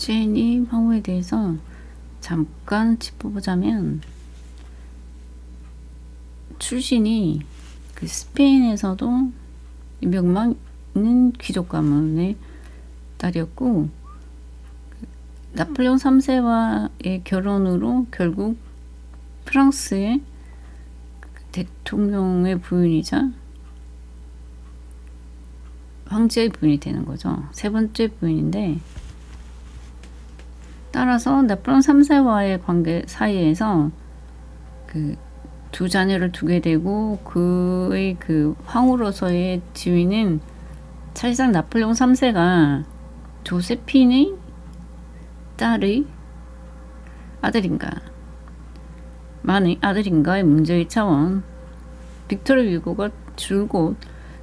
제니 황후에 대해서 잠깐 짚어보자면, 출신이 그 스페인에서도 명망 있는 귀족 가문의 딸이었고, 나폴레옹 3세와의 결혼으로 결국 프랑스의 대통령의 부인이자 황제의 부인이 되는 거죠. 세 번째 부인인데, 따라서 나폴레옹 3세와의 관계 사이에서 그 두 자녀를 두게 되고, 그의 그 황후로서의 지위는 사실상 나폴레옹 3세가 조세핀의 딸의 아들인가의 문제의 차원, 빅토르 위고가 줄곧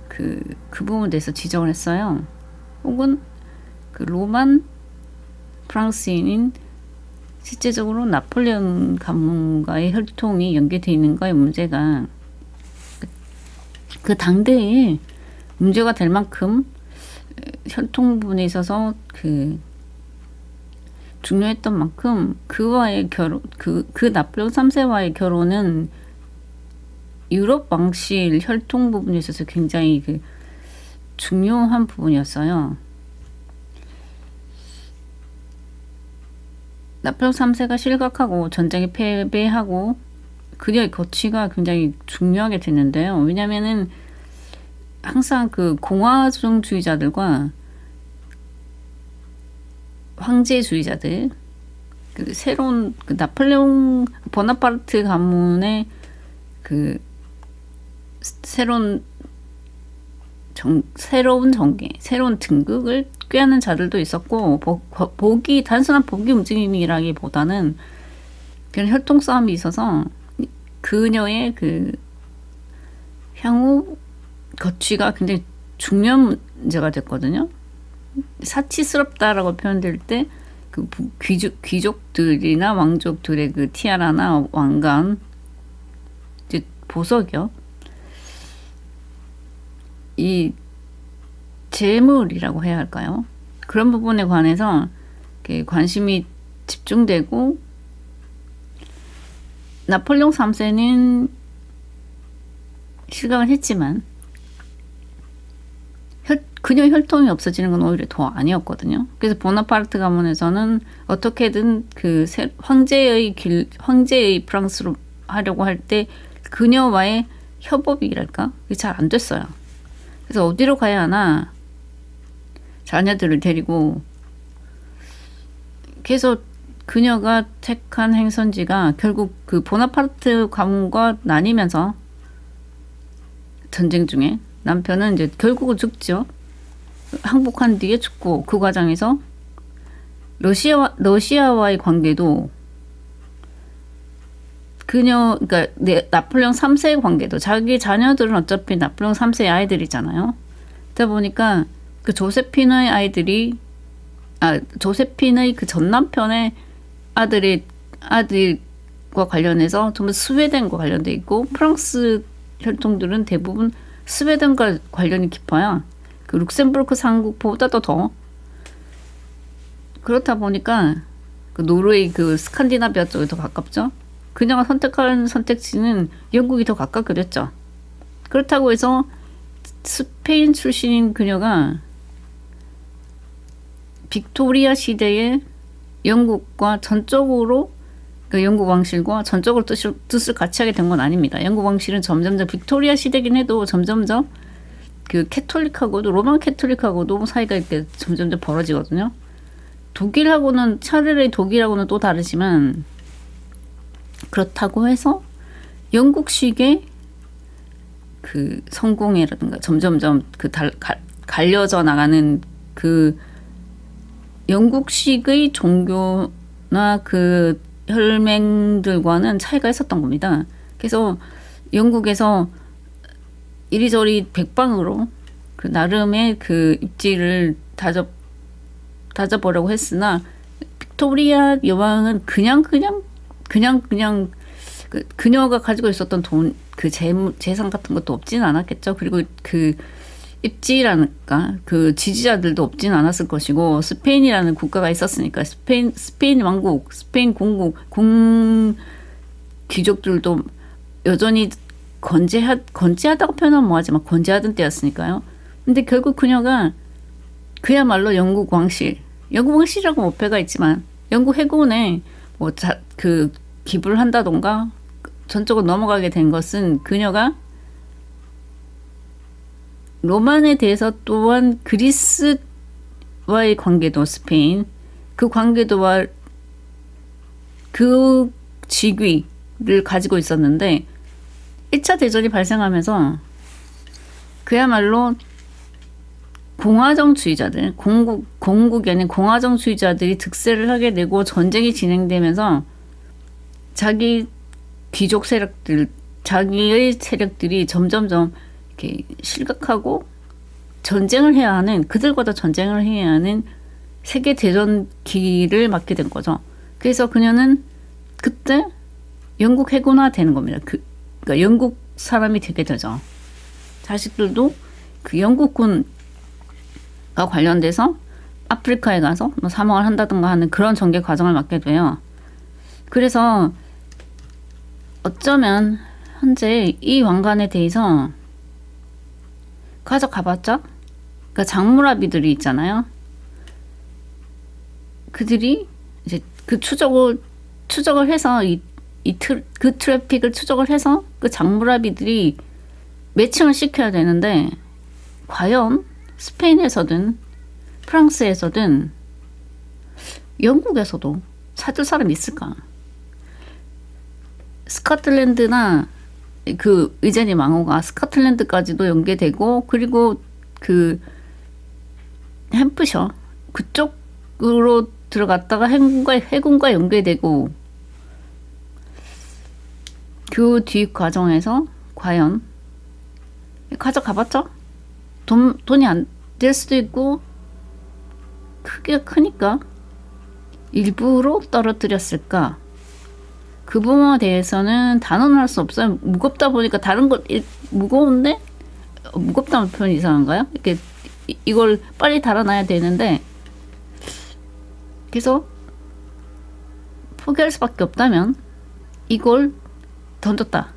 그 부분에 대해서 지적을 했어요. 혹은 그 로만 프랑스인인 실제적으로 나폴레옹 가문과의 혈통이 연계되어 있는가의 문제가 그 당대에 문제가 될 만큼 혈통 부분에 있어서 그 중요했던 만큼 그와의 결혼, 그 나폴레옹 3세와의 결혼은 유럽 왕실 혈통 부분에 있어서 굉장히 그 중요한 부분이었어요. 나폴레옹 3세가 실각하고 전쟁에 패배하고 그녀의 거취가 굉장히 중요하게 됐는데요. 왜냐면은 항상 그 공화정주의자들과 황제주의자들, 그 새로운 그 나폴레옹 보나파르트 가문의 그 새로운 정계, 새로운 등극을 꾀하는 자들도 있었고, 단순한 복이 움직임이라기보다는 그런 혈통 싸움이 있어서 그녀의 그 향후 거취가 굉장히 중요한 문제가 됐거든요. 사치스럽다라고 표현될 때 그 귀족들이나 왕족들의 그 티아라나 왕관, 이제 보석이요. 이 재물이라고 해야 할까요? 그런 부분에 관해서 관심이 집중되고, 나폴레옹 3세는 실각을 했지만 그녀의 혈통이 없어지는 건 오히려 더 아니었거든요. 그래서 보나파르트 가문에서는 어떻게든 그 황제의 프랑스로 하려고 할 때 그녀와의 협업이랄까? 그게 잘 안 됐어요. 그래서 어디로 가야 하나? 자녀들을 데리고. 그래서 그녀가 택한 행선지가 결국 그 보나파르트 가문과 나뉘면서, 전쟁 중에 남편은 이제 결국은 죽죠. 항복한 뒤에 죽고, 그 과정에서 러시아와의 관계도 그러니까 나폴레옹 3세의 관계도, 자기 자녀들은 어차피 나폴레옹 3세의 아이들이잖아요. 그러다 보니까 그 조세핀의 그 전 남편의 아들과 관련해서 전부 스웨덴과 관련돼 있고, 프랑스 혈통들은 대부분 스웨덴과 관련이 깊어요. 그 룩셈부르크 상국보다도 더. 그렇다 보니까 그 노르웨이, 그 스칸디나비아 쪽이 더 가깝죠. 그녀가 선택한 선택지는 영국이 더 가깝게 됐죠. 그렇다고 해서 스페인 출신인 그녀가 빅토리아 시대에 영국과 전적으로, 그 영국 왕실과 전적으로 뜻을 같이 하게 된 건 아닙니다. 영국 왕실은 점점점, 빅토리아 시대긴 해도 점점점 그 캐톨릭하고도, 로만 캐톨릭하고도 사이가 이렇게 점점점 벌어지거든요. 차라리 독일하고는 또 다르지만, 그렇다고 해서 영국식의 그 성공회라든가 점점점 그 갈려져 나가는 그 영국식의 종교나 그 혈맹들과는 차이가 있었던 겁니다. 그래서 영국에서 이리저리 백방으로 그 나름의 그 입지를 다져보려고 했으나, 빅토리아 여왕은 그냥 그녀가 가지고 있었던 돈, 그 재산 같은 것도 없지는 않았겠죠. 그리고 그 입지라니까 그 지지자들도 없지는 않았을 것이고 스페인이라는 국가가 있었으니까 스페인 왕국, 스페인 공국, 귀족들도 여전히 건재하다고 표현하면 뭐하지만 건재하던 때였으니까요. 근데 결국 그녀가 그야말로 영국 왕실이라고 어폐가 있지만 영국 해군에 뭐 그 기부를 한다던가 전적으로 넘어가게 된 것은 그녀가 로만에 대해서 또한 그리스와의 관계도 스페인 그 관계도와 그 직위를 가지고 있었는데 1차 대전이 발생하면서 그야말로 공화정주의자들 공국이 아닌 공화정주의자들이 득세를 하게 되고 전쟁이 진행되면서 자기 귀족 세력들 자기의 세력들이 점점점 이렇게 실각하고 그들과도 전쟁을 해야 하는 세계 대전기를 맞게 된 거죠. 그래서 그녀는 그때 영국 해군화 되는 겁니다. 그러니까 영국 사람이 되게 되죠. 자식들도 그 영국군과 관련돼서 아프리카에 가서 뭐 사망을 한다든가 하는 그런 전개 과정을 맞게 돼요. 그래서 어쩌면 현재 이 왕관에 대해서 가져가봤자 그러니까 장무라비들이 있잖아요. 그들이 이제 그 추적을 해서 그 트래픽을 추적을 해서 그 장무라비들이 매칭을 시켜야 되는데 과연 스페인에서든 프랑스에서든 영국에서도 찾을 사람이 있을까? 스코틀랜드나 그 의제니 왕후가 스코틀랜드까지도 연계되고 그리고 그 햄프셔 그쪽으로 들어갔다가 해군과 연계되고 그 뒤 과정에서 과연 가져가봤자 돈이 안 될 수도 있고 크니까 일부러 떨어뜨렸을까? 그 부분에 대해서는 단언할 수 없어요. 무겁다 보니까 다른 것 무거운데 무겁다는 표현이 이상한가요? 이렇게 이걸 빨리 달아놔야 되는데 그래서 포기할 수밖에 없다면 이걸 던졌다.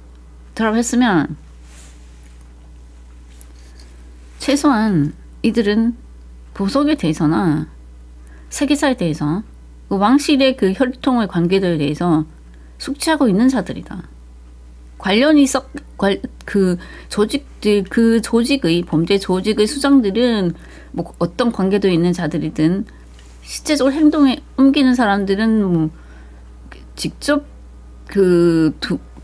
라고 했으면 최소한 이들은 보석에 대해서나 세계사에 대해서 그 왕실의 그 혈통의 관계들에 대해서 숙지하고 있는 자들이다. 관련이 그 조직들 그 조직의 범죄 조직의 수장들은 뭐 어떤 관계도 있는 자들이든 실제적으로 행동에 옮기는 사람들은 뭐 직접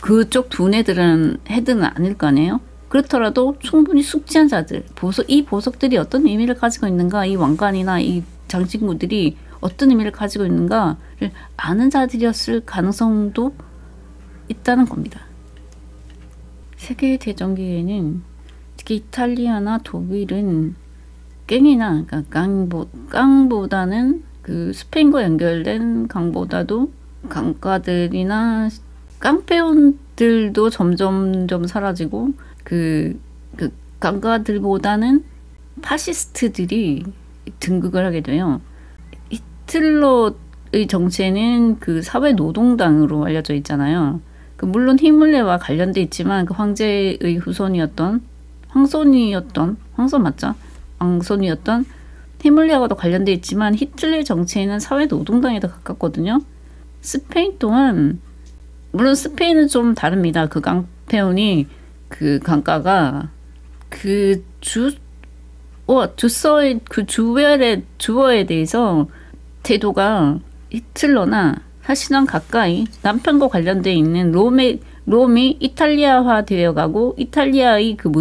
그쪽 두뇌들은 헤드는 아닐 거 아니에요. 그렇더라도 충분히 숙지한 자들 이 보석들이 어떤 의미를 가지고 있는가 이 왕관이나 이 장신구들이 어떤 의미를 가지고 있는가를 아는 자들이었을 가능성도 있다는 겁니다. 세계대전기에는 특히 이탈리아나 독일은 깽이나 그러니까 깡보다는 그 스페인과 연결된 강보다도 강가들이나 깡패원들도 점점점 사라지고 그 강가들보다는 파시스트들이 등극을 하게 돼요. 히틀러의 정체는 그 사회노동당으로 알려져 있잖아요. 물론 히물레와 관련돼 있지만 그 황제의 후손이었던 황손 맞죠? 왕손이었던 히물레와도 관련돼 있지만 히틀러의 정체는 사회노동당에 더 가깝거든요. 스페인 또한 물론 스페인은 좀 다릅니다. 그 깡패온이 그 강가가 그 주어에 대해서 태도가 히틀러나 사실은 가까이 남편과 관련돼 있는 롬이 이탈리아화 되어가고 이탈리아의 그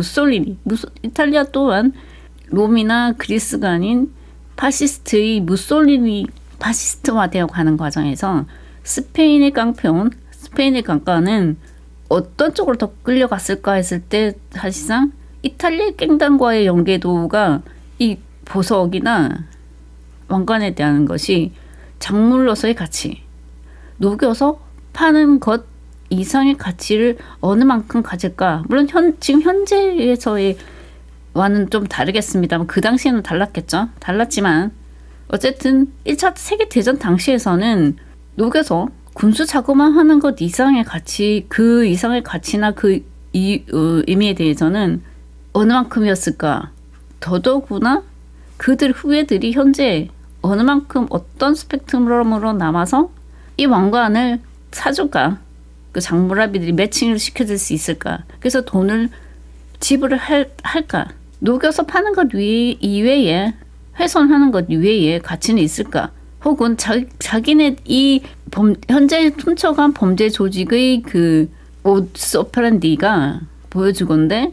이탈리아 또한 롬이나 그리스가 아닌 파시스트의 파시스트화 되어가는 과정에서 스페인의 강가는 어떤 쪽으로 더 끌려갔을까 했을 때 사실상 이탈리아 깽단과의 연계도가 이 보석이나 왕관에 대한 것이 작물로서의 가치, 녹여서 파는 것 이상의 가치를 어느 만큼 가질까? 물론 지금 현재에서의 와는 좀 다르겠습니다만 그 당시에는 달랐겠죠. 달랐지만 어쨌든 1차 세계대전 당시에서는 녹여서 군수 자금만 하는 것 이상의 가치, 그 이상의 가치나 그 의미에 대해서는 어느 만큼이었을까. 더더구나 그들 후예들이 현재 어느 만큼 어떤 스펙트럼으로 남아서 이 왕관을 사줄까. 그 장물라비들이 매칭을 시켜줄 수 있을까. 그래서 돈을 지불을 할까. 녹여서 파는 것 이외에 훼손하는 것 이외에 가치는 있을까? 혹은 자기네 이 현재 훔쳐간 범죄 조직의 그 오스 오페란디가 보여주건데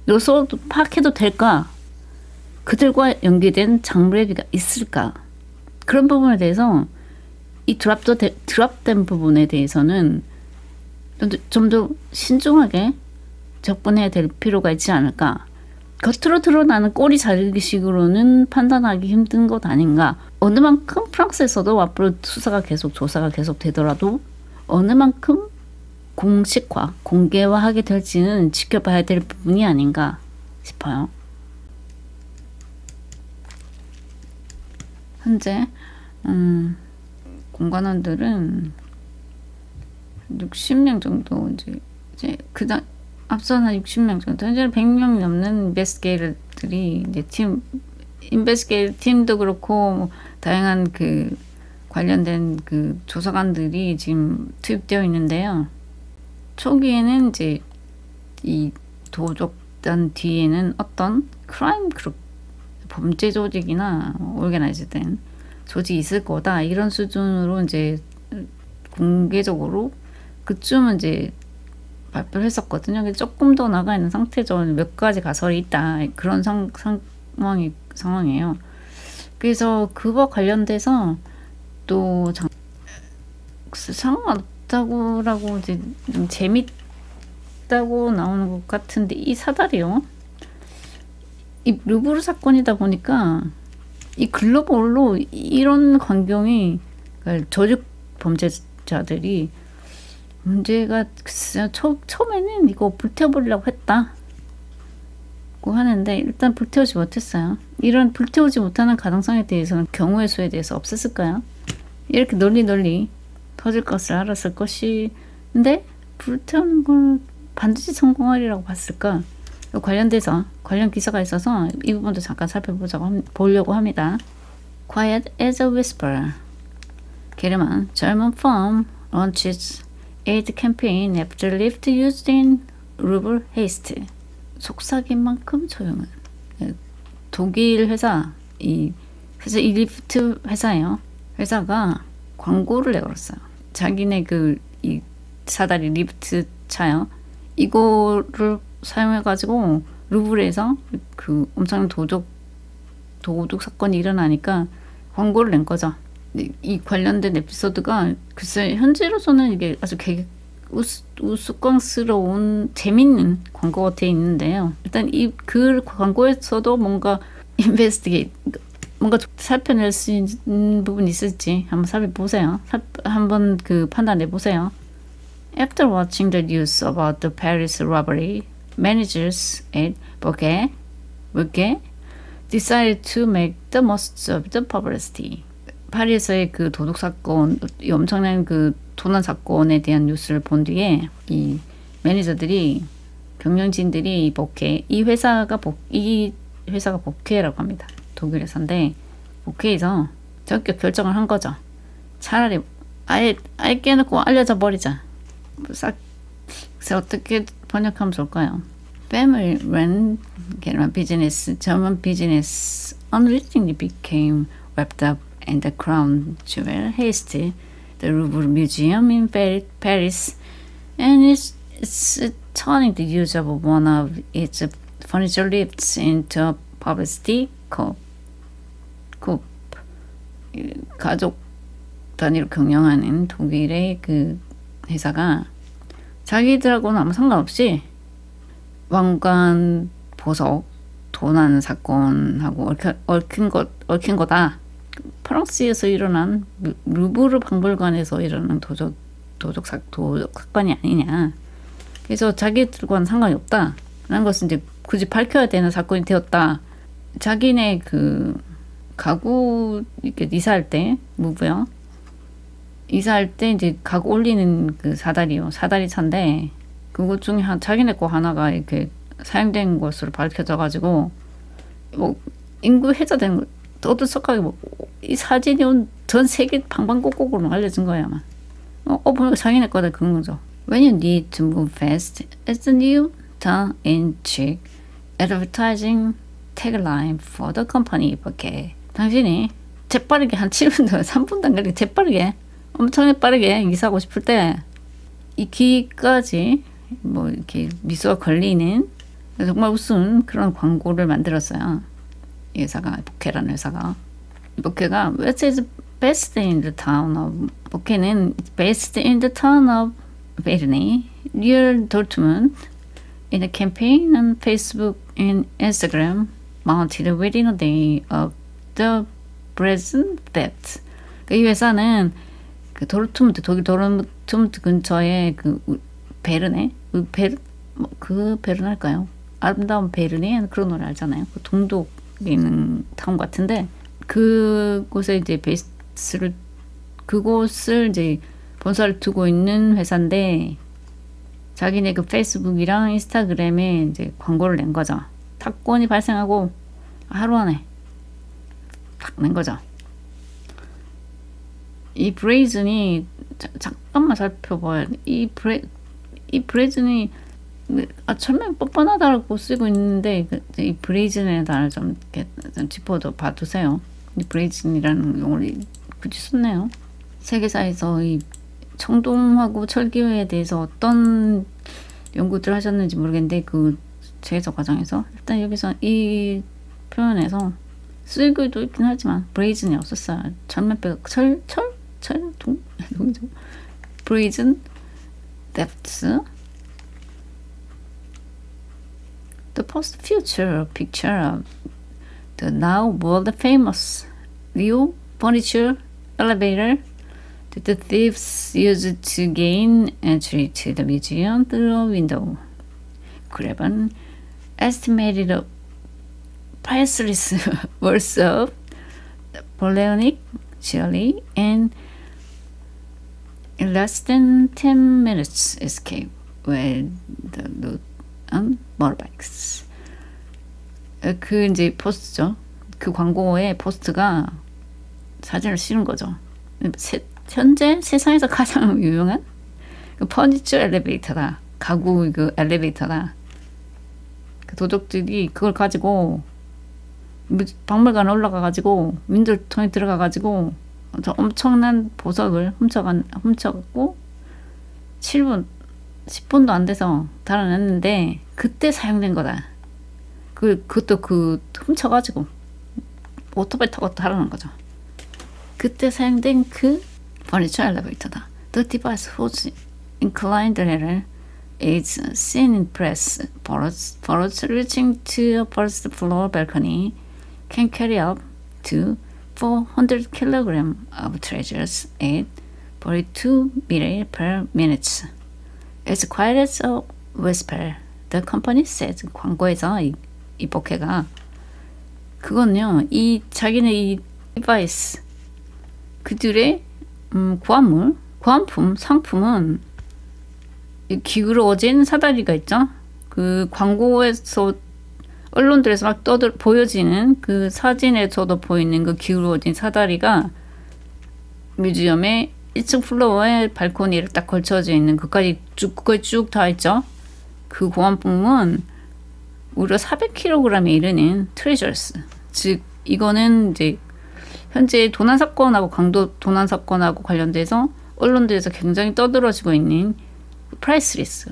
여기서 파악해도 될까? 그들과 연계된 장물회비가 있을까? 그런 부분에 대해서 이 드랍된 부분에 대해서는 좀 더 신중하게 접근해야 될 필요가 있지 않을까? 겉으로 드러나는 꼬리 자르기식으로는 판단하기 힘든 것 아닌가. 어느 만큼 프랑스에서도 앞으로 조사가 계속 되더라도 어느 만큼 공식화, 공개화하게 될지는 지켜봐야 될 부분이 아닌가 싶어요. 현재 공관원들은 60명 정도 이제 앞선 한 60명 정도, 현재는 100명 넘는 인베스게이터들이 이제 인베스게이터 팀도 그렇고 뭐 다양한 그 관련된 그 조사관들이 지금 투입되어 있는데요. 초기에는 이제 이 도적단 뒤에는 어떤 크라임 그룹, 범죄 조직이나 오르게나이즈된 조직이 있을 거다 이런 수준으로 이제 공개적으로 그쯤은 이제 발표를 했었거든요. 조금 더 나가 있는 상태죠. 몇 가지 가설이 있다. 그런 상황이에요. 그래서 그와 관련돼서 또 상관없다고라고 이제 좀 재밌다고 나오는 것 같은데 이 사달이요. 이 르브르 사건이다 보니까 이 글로벌로 이런 광경이 그러니까 조직 범죄자들이 문제가 처음에는 이거 불태워보려고 했다고 하는데 일단 불태우지 못했어요. 이런 불태우지 못하는 가능성에 대해서는 경우의 수에 대해서 없었을까요? 이렇게 널리 터질 것을 알았을 것인데 불태우는 걸 반드시 성공하리라고 봤을까? 관련돼서 관련 기사가 있어서 이 부분도 잠깐 보려고 합니다. Quiet as a whisper. 게르만 German firm launches aid campaign after lift used in Ruble haste. 속삭인 만큼 조용한. 독일 회사, 이 리프트 회사예요. 회사가 광고를 내걸었어요. 자기네 이 사다리 리프트 차요. 이거를 사용해가지고 루브르에서 그 엄청난 도둑 사건이 일어나니까 광고를 낸 거죠. 이 관련된 에피소드가 글쎄 현재로서는 이게 아주 우스꽝스러운 재밌는 광고가 돼 있는데요. 일단 그 광고에서도 뭔가 뭔가 살펴낼 수 있는 부분이 있을지 한번 살펴보세요. 한번 그 판단해 보세요. After watching the news about the Paris robbery, managers at Bouquet decided to make the most of the publicity. 파리에서의 그 도둑 사건, 이 엄청난 그 도난 사건에 대한 뉴스를 본 뒤에 이 매니저들이, 경영진들이 이 회사가 보케라고 합니다. 독일 회사인데 보케에서 전격 결정을 한 거죠. 차라리 아예 깨놓고 알려져 버리자. 그래서 어떻게 번역하면 좋을까요? Family ran German business unwittingly became wrapped up in the crown jewel haste, the Louvre Museum in Paris, and it's turning the use of one of its furniture lifts into a publicity coup. 가족 단위로 경영하는 독일의 그 회사가 자기들하고는 아무 상관없이 왕관 보석 도난 사건하고 얽힌 거다. 프랑스에서 일어난 루브르 박물관에서 일어난 도적 사건이 아니냐. 그래서 자기들과는 상관이 없다라는 것을 이제 굳이 밝혀야 되는 사건이 되었다. 자기네 그 가구 이렇게 이사할 때 무브요. 이사할 때 이제 가구 올리는 그 사다리요. 사다리 차인데 그것 중에 자기네 거 하나가 이렇게 사용된 것으로 밝혀져가지고 뭐 인구 해자된 거 떠들썩하게 뭐 이 사진이 전 세계 방방곡곡으로 알려진 거야 아마. 보니까 자기네 거다 그런 거죠. When you need to move fast, it's the new tongue-in-cheek advertising tagline for the company. 이렇게 당신이 재빠르게 한 7분도 3분도 안 걸리게 재빠르게 엄청 빠르게 이사하고 싶을 때 이 귀까지 뭐 이렇게 미소가 걸리는 정말 우스운 그런 광고를 만들었어요. 이 회사가 보케라는 회사가. 보케가 Which is based in the town of 보케는 based in the town of Berney near Dortmund. In a campaign on Facebook and Instagram mounted within a day of the present death. 이 회사는 그 도르트문트 독일 도르트문트 근처에 그 베르네 그 베르네일까요? 아름다운 베르네 그런 노래 알잖아요. 그 동독에 있는 타운 같은데 그곳에 이제 그곳을 이제 본사를 두고 있는 회사인데 자기네 그 페이스북이랑 인스타그램에 이제 광고를 낸 거죠. 사건이 발생하고 하루 안에 딱 낸 거죠. 이 브레이즌이 잠깐만 살펴봐야 돼. 이 브레이즌이 처음에 뻔뻔하다고 쓰고 있는데 이 브레이즌에 대해 좀 짚어봐두세요. 이 브레이즌이라는 용어를 굳이 썼네요. 세계사에서 이 청동하고 철기에 대해서 어떤 연구들을 하셨는지 모르겠는데 그 제조 과정에서 일단 여기서 이 표현에서 쓰기도 있긴 하지만 브레이즌이 없었어요. 브레이즌 depths. The post-future picture of the now world famous new furniture elevator that the thieves used to gain entry to the museum through a window. Grab an estimated priceless worth of Napoleonic jelly and in less than 10 minutes escape with the loot on motorbikes. 그 이제 포스트죠. 그 광고에 포스트가 사진을 씌운 거죠. 현재 세상에서 가장 유용한 그 퍼니처 엘리베이터다. 가구 그 엘리베이터다. 그 도둑들이 그걸 가지고 박물관에 올라가가지고 윈도통에 들어가가지고 엄청난 보석을 훔쳐갖고 7분 10분도 안 돼서 달아냈는데 그때 사용된 거다. 그것도 훔쳐가지고 오토바이 타고 달아난 거죠. 그때 사용된 그 furniture elevator다. The device whose inclined ladder is seen in press photos reaching to a first floor balcony can carry up to 400 kilograms of treasures at 42 meters per minute. It's quiet as a whisper. The company says. 광고에서 이 보케가 그건요. 이 자기네 이 디바이스 그들의 구한품 상품은 기울어진 사다리가 있죠. 그 광고에서 언론들에서 막 보여지는 그 사진에서도 보이는 그 기울어진 사다리가 뮤지엄의 1층 플로어에 발코니를 딱 걸쳐져 있는 그까지 쭉 다 있죠. 그 고안품은 무려 400kg에 이르는 트레저스. 즉 이거는 이제 현재 도난 사건하고 강도 도난 사건하고 관련돼서 언론들에서 굉장히 떠들어지고 있는 프라이스리스.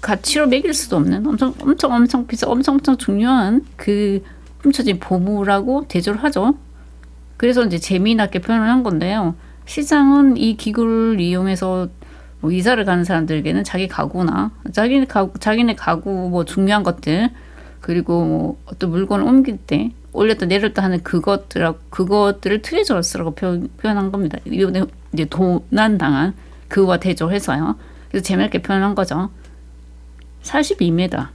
가치로 매길 수도 없는 엄청 비싸 엄청 중요한 그 훔쳐진 보물하고 대조를 하죠. 그래서 이제 재미나게 표현을 한 건데요. 시장은 이 기구를 이용해서 뭐 이사를 가는 사람들에게는 자기 가구나 자기네 가구 뭐 중요한 것들 그리고 뭐 어떤 물건을 옮길 때 올렸다 내렸다 하는 그것들을 트레저스라고 표현한 겁니다. 이번에 이제 도난 당한 그와 대조해서요. 그래서 재미있게 표현한 거죠. 42m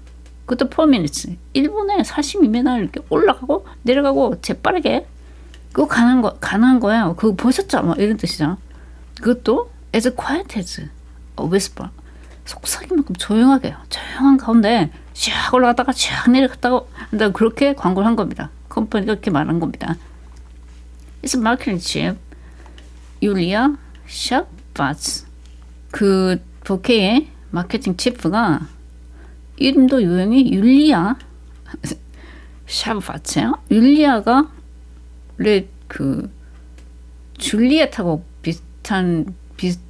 그것도 4minutes. 1분에 42m 이렇게 올라가고 내려가고 재빠르게 그거 가능한 거야. 그거 보셨죠? 뭐 이런 뜻이죠. 그것도 as quiet as a whisper. 속삭임만큼 조용하게요. 조용한 가운데 쫙 올라갔다가 쫙 내려갔다가 그렇게 광고를 한 겁니다. 컴퍼니가 그렇게 말한 겁니다. It's a marketing chief. 율리아 샤바츠. 그 보케의 마케팅 치프가 이름도 유형이 율리아 샤바츠요. 율리아가 그 줄리엣하고 비슷한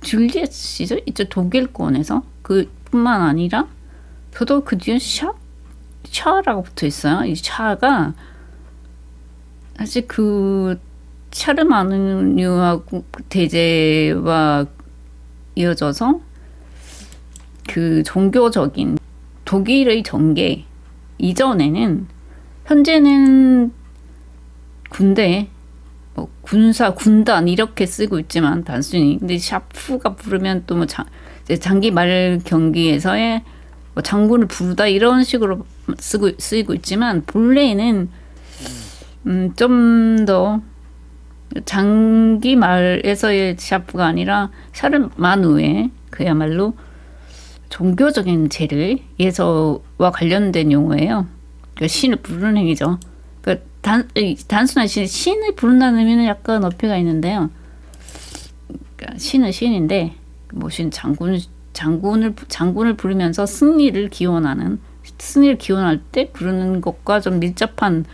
줄리엣이죠. 이쪽 독일권에서 그뿐만 아니라 저도 그 뒤에 샤라고 붙어 있어요. 이 샤가 사실 그 샤르마누하고 대제와 이어져서 그 종교적인 독일의 전개 이전에는 현재는 군대 군단 이렇게 쓰고 있지만 단순히 근데 샤프가 부르면 또 뭐 장기 말 경기에서의 뭐 장군을 부르다 이런 식으로 쓰이고 있지만 본래는 좀 더 장기 말에서의 샤프가 아니라 샤르마누의 그야말로 종교적인 제를 예서와 관련된 용어예요. 그러니까 신을 부르는 행위죠. 그러니까 단순한 신을 부른다는 의미는 약간 어폐가 있는데요. 그러니까 신은 신인데 모신 장군을 부르면서 승리를 기원할 때 부르는 것과 좀 밀접한.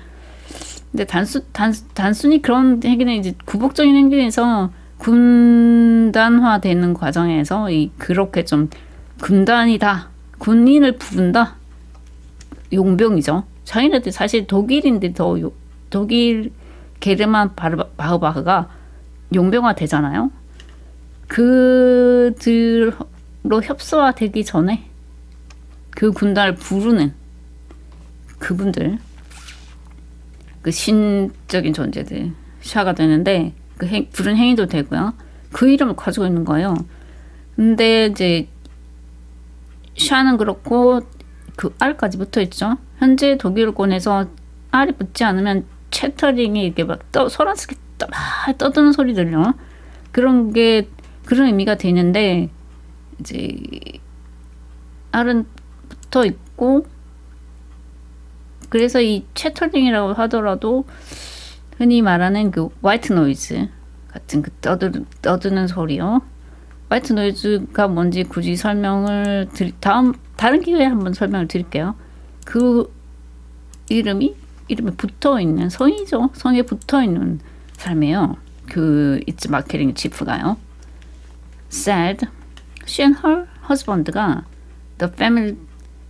근데 단순히 그런 행위는 이제 구복적인 행위에서 군단화되는 과정에서 그렇게 좀 군단이다, 군인을 부른다, 용병이죠. 자기네들 사실 독일인데 독일 게르만 바흐바흐가 용병화 되잖아요. 그들로 협소화되기 전에 그 군단을 부르는 그분들, 그 신적인 존재들 샤가 되는데 그 부른 행위도 되고요. 그 이름을 가지고 있는 거예요. 근데 이제 샤는 그렇고 그 R까지 붙어 있죠. 현재 독일권에서 R이 붙지 않으면 채터링이 이렇게 막 소란스럽게 막 떠드는 소리 들려. 그런 의미가 되는데 이제 R은 붙어 있고 그래서 이 채터링이라고 하더라도 흔히 말하는 그 화이트 노이즈 같은 그 떠드는 소리요. 화이트 노이즈가 뭔지 굳이 설명을 다른 기회에 한번 설명을 드릴게요. 그 이름에 붙어 있는 성이죠. 성에 붙어 있는 사람이에요. 그 It's Marketing Chief가요. Said she and her husband가 the family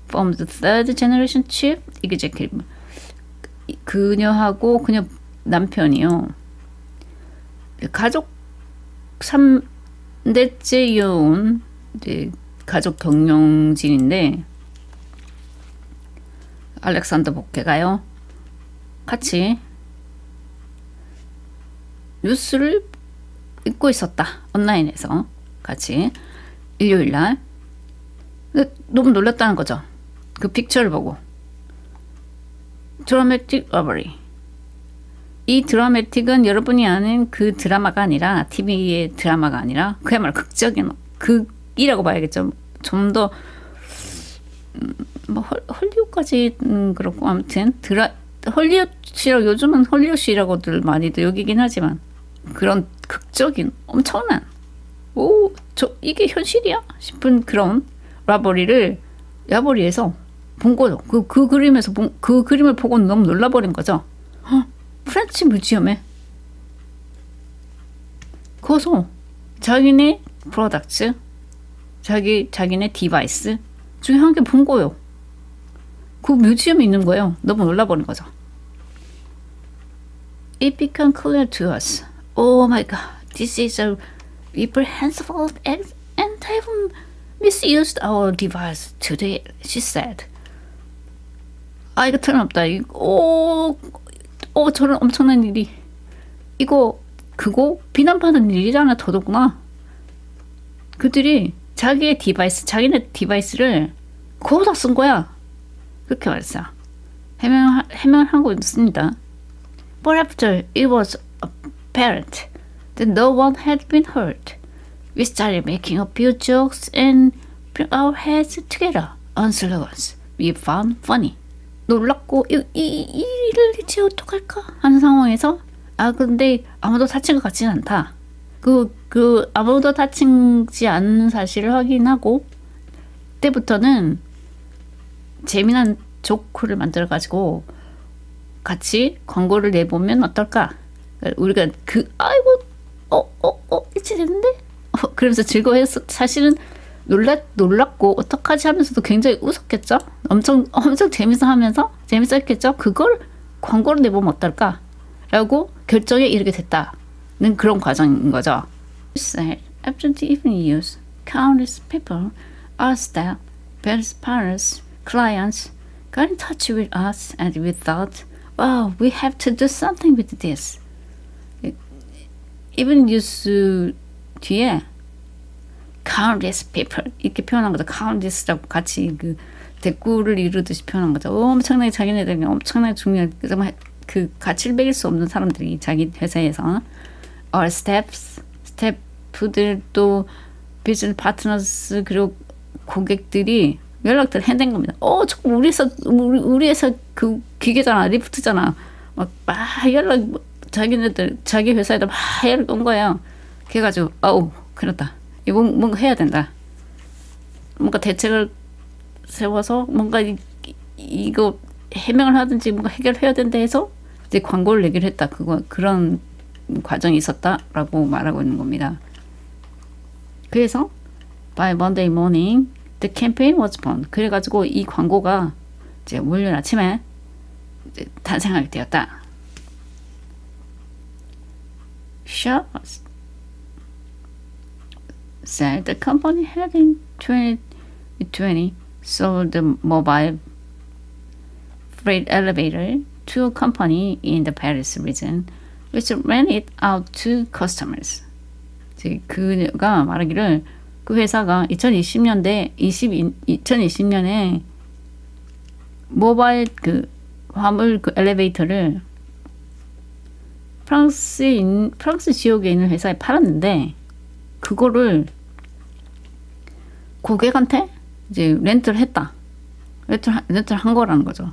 from the third generation chief executive. 그녀하고 그녀 남편이요. 가족 3대째 이어온 이제 가족 경영진인데 알렉산더 보케가요. 같이 뉴스를 읽고 있었다. 온라인에서 같이 일요일날. 너무 놀랐다는 거죠. 그 픽처를 보고. 드라마틱 러버리. 이 드라마틱은 여러분이 아는 그 드라마가 아니라 TV의 드라마가 아니라 그야말로 극적인 극이라고 봐야겠죠. 좀 더 뭐 헐리우드까지 그렇고 아무튼 헐리우드시라고 요즘은 헐리우드시라고들 많이들 여기긴 하지만 그런 극적인 엄청난 이게 현실이야 싶은 그런 라버리를 야버리에서 본 거죠. 그 그림에서 그 그림을 보고 너무 놀라버린 거죠. 프렌치 뮤지엄에 거기서 자기네 프로덕트, 자기네 디바이스 중에 한 개 본 거예요. 그 뮤지엄에 있는 거예요. 너무 놀라버린 거죠. It became clear to us. Oh my God, this is a reprehensible act and have misused our device today, she said. 이거 틀림없다. 저런 엄청난 일이. 그거 비난받는 일이잖아, 더더구나. 그들이 자기네 디바이스를 거기다 쓴 거야. 그렇게 말했어요. 해명을 하고 있습니다. But after it was apparent that no one had been hurt, we started making a few jokes and put our heads together on slogans we found funny. 놀랍고 이 일을 대체 어떡할까 하는 상황에서 근데 아무도 다친 것 같지는 않다. 아무도 다치지 않는 사실을 확인하고 그때부터는 재미난 조크를 만들어가지고 같이 광고를 내보면 어떨까? 우리가 이치 됐는데? 그러면서 즐거워했어. 사실은 놀랐고 어떡하지 하면서도 굉장히 웃었겠죠? 엄청 재밌었겠죠? 그걸 광고로 내보면 어떨까? 라고 결정에 이르게 됐다는 그런 과정인 거죠. After the evening news, countless people, our staff, various partners, clients got in touch with us and we thought, wow, we have to do something with this. even 뉴스 뒤에 countless people 이렇게 표현한 거죠. countless라고 같이 그 대꾸를 이루듯이 표현한 거죠. 엄청나게 자기네들이 엄청나게 중요한 정말 그 가치를 매길 수 없는 사람들이 자기 회사에서 our 스태프들 또 비즈니스 파트너스 그리고 고객들이 연락들 해댄 겁니다. 조금 우리 회사 그 기계잖아, 리프트잖아. 막 연락 자기네들 자기 회사에다 막 연락 온 거예요. 그래가지고 그렇다. 이거 뭔가 해야 된다. 뭔가 대책을 세워서 뭔가 이거 해명을 하든지 뭔가 해결해야 된다 해서 이제 광고를 내기로 했다. 그런 과정이 있었다라고 말하고 있는 겁니다. 그래서 by Monday morning the campaign was born. 그래가지고 이 광고가 이제 월요일 아침에 이제 탄생하게 되었다. Shaw said the company had in 2020 sold the mobile freight elevator to a company in the Paris region, which ran it out to customers. 그가 말하기를 그 회사가 2020년에 모바일 그 화물 그 엘리베이터를 프랑스 지역에 있는 회사에 팔았는데 그거를 고객한테 이제 렌트를 한 거라는 거죠.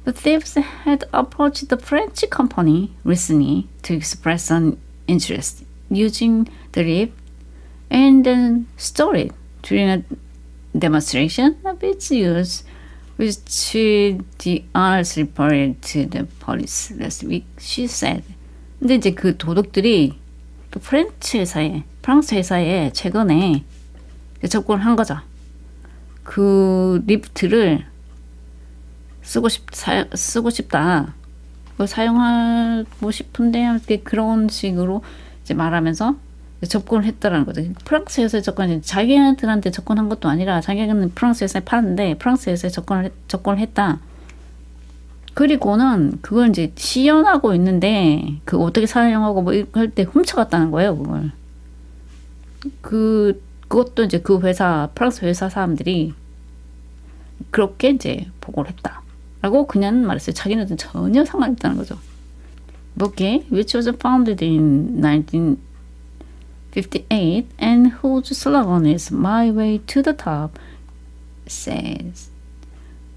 The thieves had approached the French company recently to express an interest using the lift and then store it during a demonstration of its use, which the owners reported to the police last week, she said. 근데 이제 그 도둑들이 그 프랑스 회사에 최근에 접근을 한 거죠. 그 리프트를 쓰고 싶다. 사용하고 싶은데 그런 식으로 이제 말하면서 접근을 했다라는 거죠. 프랑스 회사에 자기네들한테 접근한 것도 아니라 자기는 프랑스 회사에 팔았는데 프랑스 회사에 접근을 했다. 그리고는 그걸 이제 시연하고 있는데 어떻게 사용하고 뭐 할 때 훔쳐갔다는 거예요. 그것도 이제 그 회사 프랑스 회사 사람들이 그렇게 이제 보고를 했다라고 그냥 말했어요. 자기네들은 전혀 상관없다는 거죠. Bouquet, which was founded in 1958 and whose slogan is "My Way to the Top," says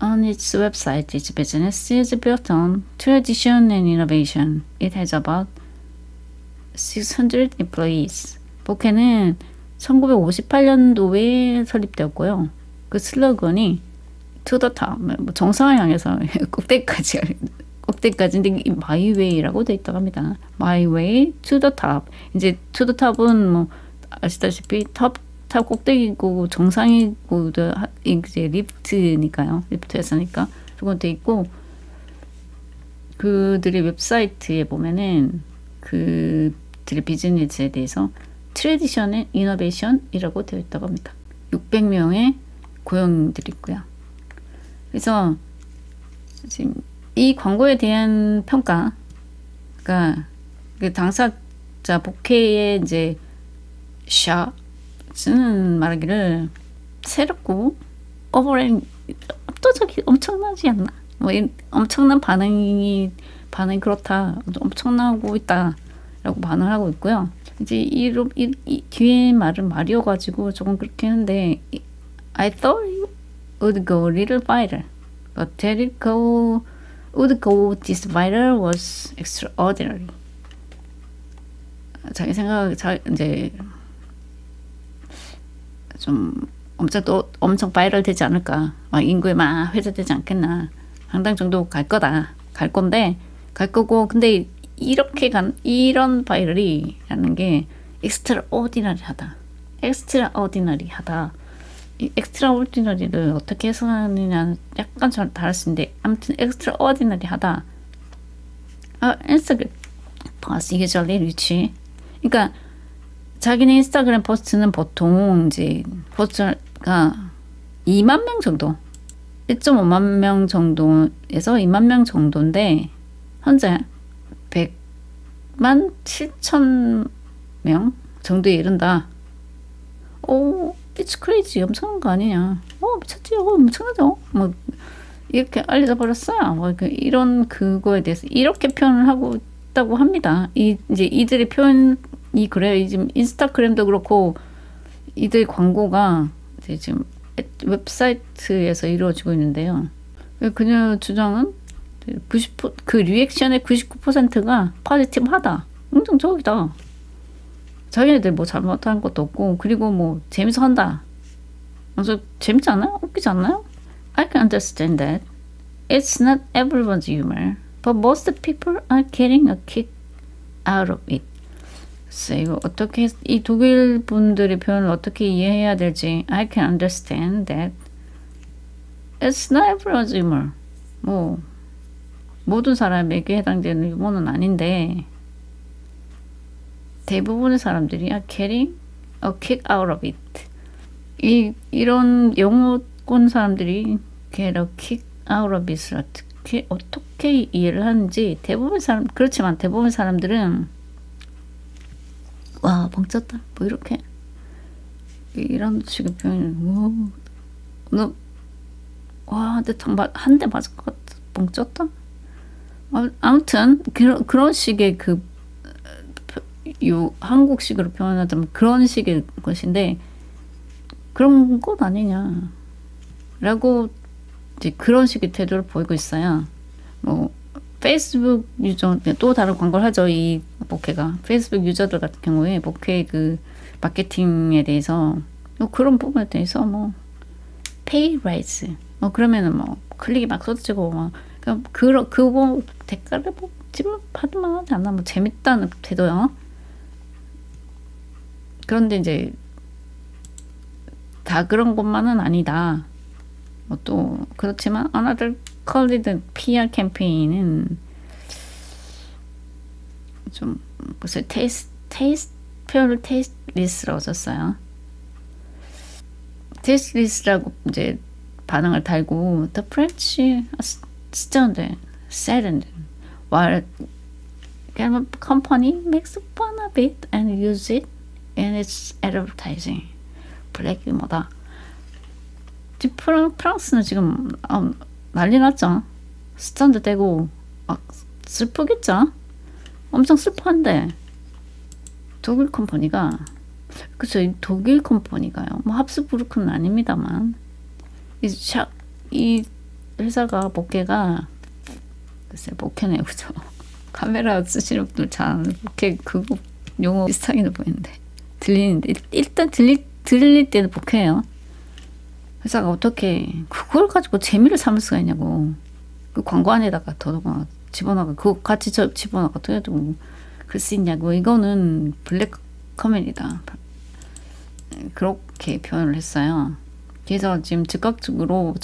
on its website its business is built on tradition and innovation. It has about 600 employees. 보케는 1958년도에 설립되었고요. 그 슬로건이 To the top, 정상을 향해서 꼭대기까지인데 My Way라고 되어 있다고 합니다. My Way to the top. 이제 to the top은 뭐 아시다시피 탑 꼭대기고 정상이고 이제 리프트니까요. 리프트 회사니까 그건 돼 있고 그들의 웹사이트에 보면은 그들의 비즈니스에 대해서 트래디션 앤 이노베이션이라고 되어 있다고 합니다. 600명의 고용들이 있고요. 그래서 지금 이 광고에 대한 평가가 그 당사자 보케의 이제 샤 쓰는 말하기를 새롭고 압도적이 엄청나지 않나? 뭐 엄청난 반응이 그렇다. 엄청나고 있다라고 반응을 하고 있고요. 이제 이 뒤에 말은 말이어가지고 조금 그렇게 했는데 I thought it would go a little viral, but that it would go this viral was extraordinary. 자기 생각 이제 좀 엄청 바이럴 되지 않을까, 막 인구에 막 회자되지 않겠나, 상당 정도 갈 거고 근데 이런 바이럴이라는 게 엑스트라오디너리하다. 이 엑스트라오디너리를 어떻게 해석하느냐는 약간 좀 다를 수 있는데, 아무튼 엑스트라오디너리하다. 인스타그램 post usually reach. 그러니까 자기네 인스타그램 포스트는 보통 이제 포스트가 2만 명 정도, 1.5만 명 정도에서 2만 명 정도인데 현재 100만 7천 명 정도에 이른다. 오, it's crazy. 엄청난 거 아니냐. 미쳤지. 엄청나죠. 뭐 이렇게 알려져 버렸어요. 뭐 이런 그거에 대해서 이렇게 표현을 하고 있다고 합니다. 이제 이들의 표현이 그래요. 지금 인스타그램도 그렇고 이들 광고가 이제 지금 웹사이트에서 이루어지고 있는데요. 그녀 주장은 그 리액션의 99%가 포지티브하다. 긍정적이다. 자기네들 뭐 잘못한 것도 없고, 그리고 뭐 재밌어 한다. 그래서 재밌지 않아요? 웃기지 않나요? I can understand that. It's not everyone's humor, but most people are getting a kick out of it. 그래서 이거 어떻게, 이 독일 분들의 표현을 어떻게 이해해야 될지. I can understand that. It's not everyone's humor. 뭐 모든 사람에게 해당되는 유머는 아닌데 대부분의 사람들이 are getting a kick out of it. 이런 영어권 사람들이 get a kick out of it을 어떻게 이해를 하는지, 그렇지만 대부분 사람들은 와 멍쳤다 뭐 이렇게 이런 식의 표현을 와 근데 정말 한 대 맞을 것 같아 멍쳤다. 아무튼 그런 식의 한국식으로 표현하자면 그런 식의 것인데, 그런 것 아니냐 라고 이제 그런 식의 태도를 보이고 있어요. 뭐 페이스북 유저, 또 다른 광고를 하죠. 이 복회가 페이스북 유저들 같은 경우에 복회 그 마케팅에 대해서 그런 부분에 대해서 뭐 pay rise 뭐 그러면은 뭐 클릭이 막 쏟아지고 막 그거 댓글을 뭐 찜을 받을만 하지 않나, 뭐 재밌다는 태도요. 그런데 이제 다 그런 것만은 아니다. 뭐 또 그렇지만 another called PR 캠페인은 좀 무슨 표현을 테이스트리스라고 썼어요. 테이스트리스라고 이제 반응을 달고 the French stunned, saddened while company makes fun of it and use it in its advertising. 블랙이 뭐다. 프랑스는 지금 난리 났죠. 스탠드 떼고 막 슬프겠죠. 엄청 슬퍼한데 독일 컴퍼니가, 그쵸, 독일 컴퍼니가요. 뭐 합스부르크는 아닙니다만 이 회사가 복개가 글쎄 복개네요, 그죠? 카메라 쓰시는 분들 잘 복개 그거 용어 비슷하게 보이는데 들리는데 일단 들릴 때는 복해요. 회사가 어떻게 그걸 가지고 재미를 삼을 수가 있냐고. 그 광고 안에다가 더더구나 집어넣어 그거 같이 집어넣어 해도 글 수 있냐고. 이거는 블랙 커맨이다. 그렇게 표현을 했어요. 그래서 지금 즉각적으로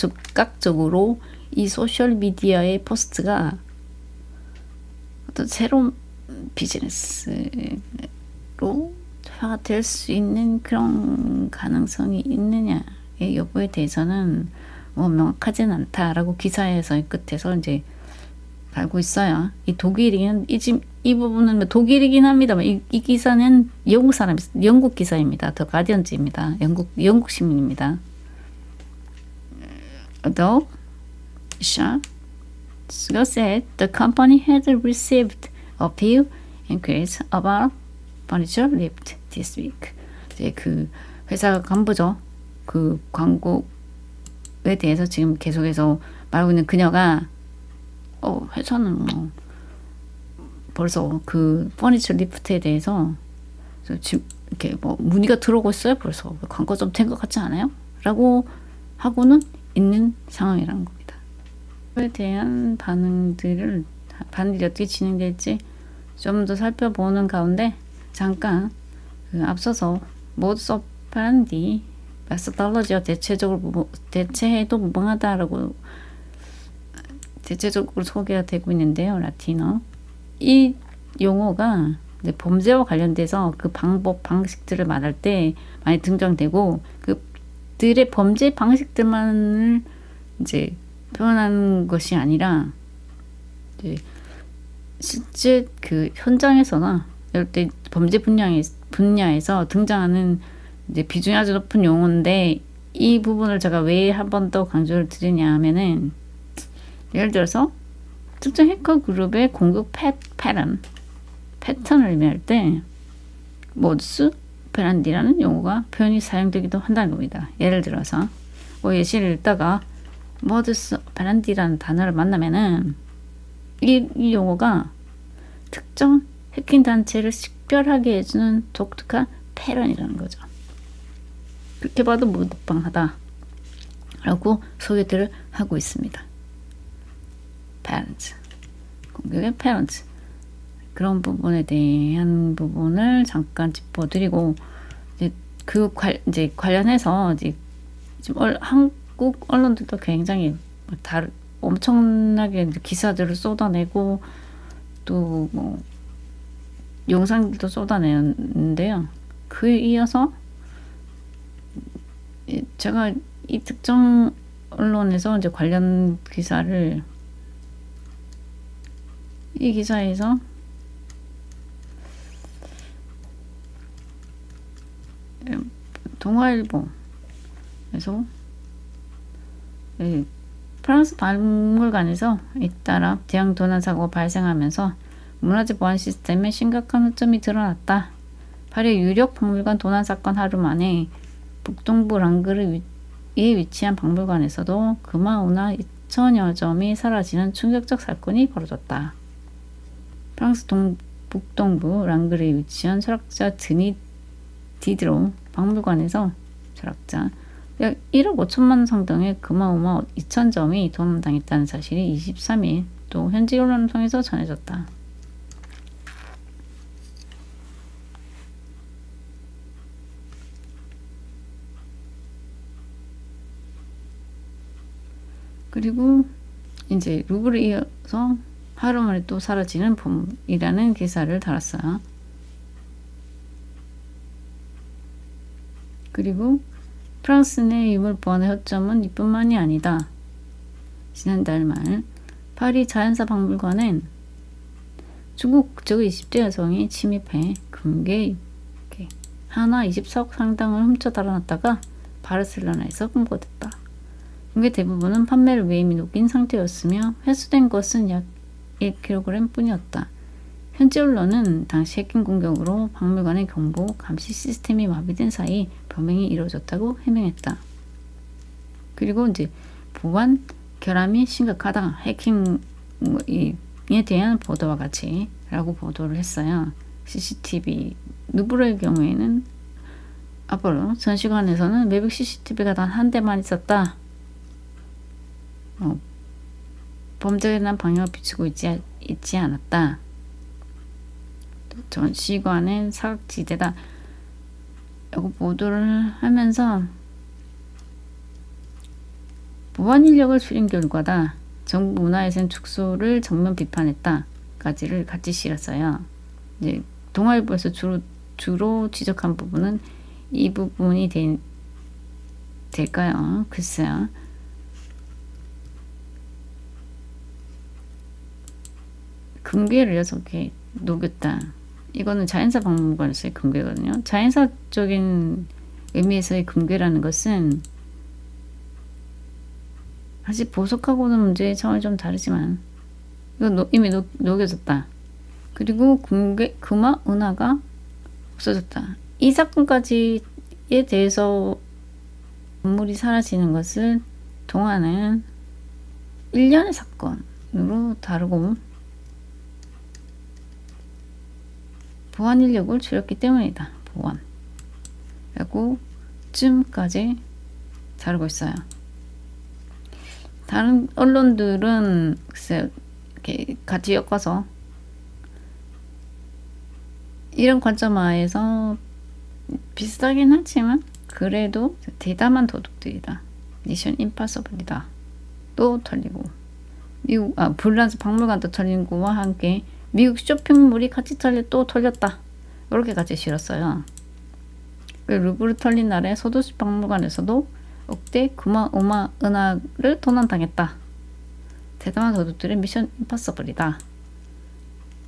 이 소셜 미디어의 포스트가 어떤 새로운 비즈니스로 될 수 있는 그런 가능성이 있느냐의 여부에 대해서는 뭐 명확하진 않다라고 기사에서 끝에서 이제 달고 있어요. 이 독일인 이 부분은 뭐 독일이긴 합니다만 이 기사는 영국 기사입니다. 더 가디언지입니다. 영국 시민입니다. Although Shaw said the company had received a few inquiries about furniture lift this week. 이제 그 회사 간부죠. 그 광고에 대해서 지금 계속해서 말하고 있는 그녀가 회사는 뭐 벌써 그 퍼니처 리프트에 대해서 지금 이렇게 뭐 문의가 들어오고 있어요. 벌써 광고 좀 된 것 같지 않아요? 라고 하고는 있는 상황이라는 겁니다. 그에 대한 반응들이 어떻게 진행될지 좀 더 살펴보는 가운데 잠깐 그 앞서서 모드스 오퍼런디 메소돌로지와 대체해도 무방하다라고 대체적으로 소개가 되고 있는데요. 라틴어 이 용어가 범죄와 관련돼서 그 방식들을 말할 때 많이 등장되고 그들의 범죄 방식들만을 이제 표현하는 것이 아니라 이제 실제 그 현장에서나 이럴 때 범죄 분야에서 등장하는 이제 비중이 아주 높은 용어인데 이 부분을 제가 왜 한 번 더 강조를 드리냐 하면은 예를 들어서 특정 해커 그룹의 공격 패턴을 의미할 때 모두스 오페란디라는 용어가 표현이 사용되기도 한다는 겁니다. 예를 들어서 뭐 예시를 읽다가 모두스 오페란디라는 단어를 만나면은 이 용어가 특정 해킹 단체를 식별하게 해주는 독특한 패턴이라는 거죠. 그렇게 봐도 무방하다 라고 소개들을 하고 있습니다. 패턴, 공격의 패턴 그런 부분에 대한 부분을 잠깐 짚어드리고 이제 관련해서 이제 지금 한국 언론들도 굉장히 엄청나게 기사들을 쏟아내고 또 뭐 영상들도 쏟아내는데요. 그에 이어서 제가 이 특정 언론에서 이제 관련 기사를 이 기사에서 동아일보에서 프랑스 박물관에서 잇따라 대형 도난 사고가 발생하면서 문화재 보안 시스템에 심각한 허점이 드러났다. 파리 유력 박물관 도난 사건 하루 만에 북동부 랑그르에 위치한 박물관에서도 금화오나 2천여 점이 사라지는 충격적 사건이 벌어졌다. 프랑스 북동부 랑그르에 위치한 철학자 드니 디드로 박물관에서 철학자 약 1억 5천만 원 상당의 금화오마 2,000점이 도난당했다는 사실이 23일 또 현지 언론을 통해서 전해졌다. 그리고 이제 루브르 이어서 하루 만에 또 사라지는 봄이라는 기사를 달았어요. 그리고 프랑스 내 유물 보안의 허점은 이뿐만이 아니다. 지난달 말 파리 자연사 박물관엔 중국 국적의 20대 여성이 침입해 금괴 하나 24억 상당을 훔쳐 달아났다가 바르셀로나에서 검거됐다. 금괴 대부분은 판매를 위해 녹인 상태였으며 회수된 것은 약 1kg 뿐이었다. 현지 언론은 당시 해킹 공격으로 박물관의 경보 감시 시스템이 마비된 사이 범행이 이루어졌다고 해명했다. 그리고 이제 보안 결함이 심각하다. 해킹에 대한 보도와 같이 라고 보도를 했어요. CCTV 루브르의 경우에는 앞으로 전시관에서는 외벽 CCTV가 단 한 대만 있었다. 범죄에 대한 방향을 비추고 있지 않았다. 전시관은 사각지대다 라고 보도를 하면서 보안 인력을 줄인 결과다. 정부 문화예산 축소를 정면 비판했다. 까지를 같이 실었어요. 이제 동아일보에서 주로 지적한 부분은 이 부분이 될까요? 글쎄요. 금괴를 6개 녹였다. 이거는 자연사 박물관에서의 금괴거든요. 자연사적인 의미에서의 금괴라는 것은 사실 보석하고는 문제의 차원이 좀 다르지만 이거 이미 녹여졌다. 그리고 금화 은하가 없어졌다. 이 사건까지에 대해서 건물이 사라지는 것을 동화는 일련의 사건으로 다루고 보완 인력을 줄였기 때문이다. 보완 라고 쯤까지 다루고 있어요. 다른 언론들은 글쎄 이렇게 같이 엮어서 이런 관점 하에서 비슷하긴 하지만 그래도 대담한 도둑들이다. 미션 임파서블이다. 또 털리고 불란서 박물관도 털린 거와 함께 미국 쇼핑몰이 같이 또 털렸다. 이렇게 같이 실었어요. 루브르 털린 날에 소도시 박물관에서도 억대 금화 은하를 도난당했다. 대담한 도둑들의 미션 임파서블이다.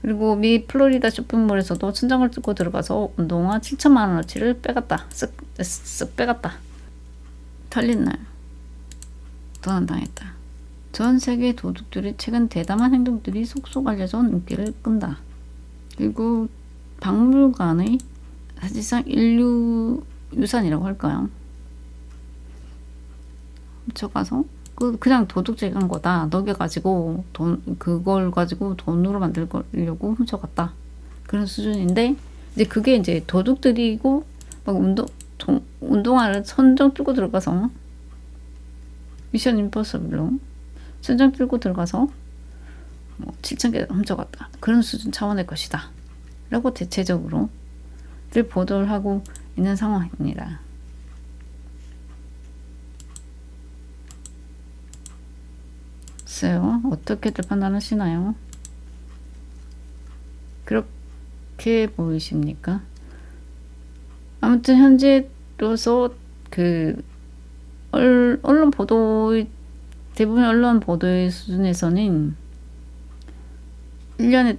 그리고 미 플로리다 쇼핑몰에서도 천장을 뚫고 들어가서 운동화 7천만 원어치를 빼갔다. 쓱 빼갔다. 털린 날 도난당했다. 전 세계 도둑들의 최근 대담한 행동들이 속속 알려져 인기를 끈다. 그리고 박물관의 사실상 인류 유산이라고 할까요? 훔쳐가서 그냥 도둑질 한 거다. 녹여가지고 그걸 가지고 돈으로 만들려고 훔쳐갔다. 그런 수준인데 이제 그게 이제 도둑들이고 막 운동화를 천장 뚫고 들어가서 미션 임퍼서블로 천장 뚫고 들어가서 뭐 7,000개 훔쳐갔다. 그런 수준 차원의 것이다. 라고 대체적으로 늘 보도를 하고 있는 상황입니다. 글쎄요. 어떻게들 판단하시나요? 그렇게 보이십니까? 아무튼 현재로서 언론 보도 대부분 언론 보도의 수준에서는 일련의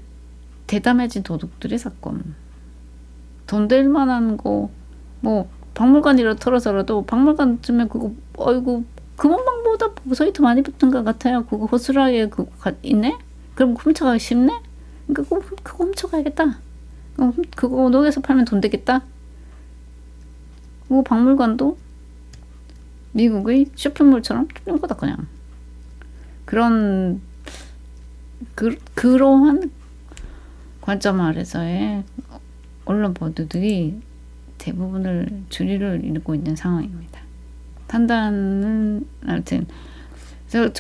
대담해진 도둑들의 사건, 돈 될 만한 거, 뭐 박물관이라 털어서라도 박물관쯤에 그거 어이구 금은방보다 보석이 더 많이 붙은 것 같아요. 그거 호스라에 그거 있네? 그럼 훔쳐가기 쉽네? 그거 훔쳐가야겠다. 그거 녹여서 팔면 돈 되겠다. 그리고 박물관도 미국의 쇼핑몰처럼 뚫린 거다 그냥. 그러한 관점 아래서의 언론 보도들이 대부분을 주리를 이루고 있는 상황입니다. 판단은 아무튼 제가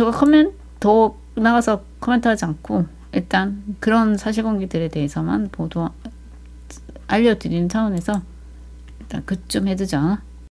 더 나가서 코멘트하지 않고 일단 그런 사실관계들에 대해서만 알려드리는 차원에서 일단 그쯤 해두자.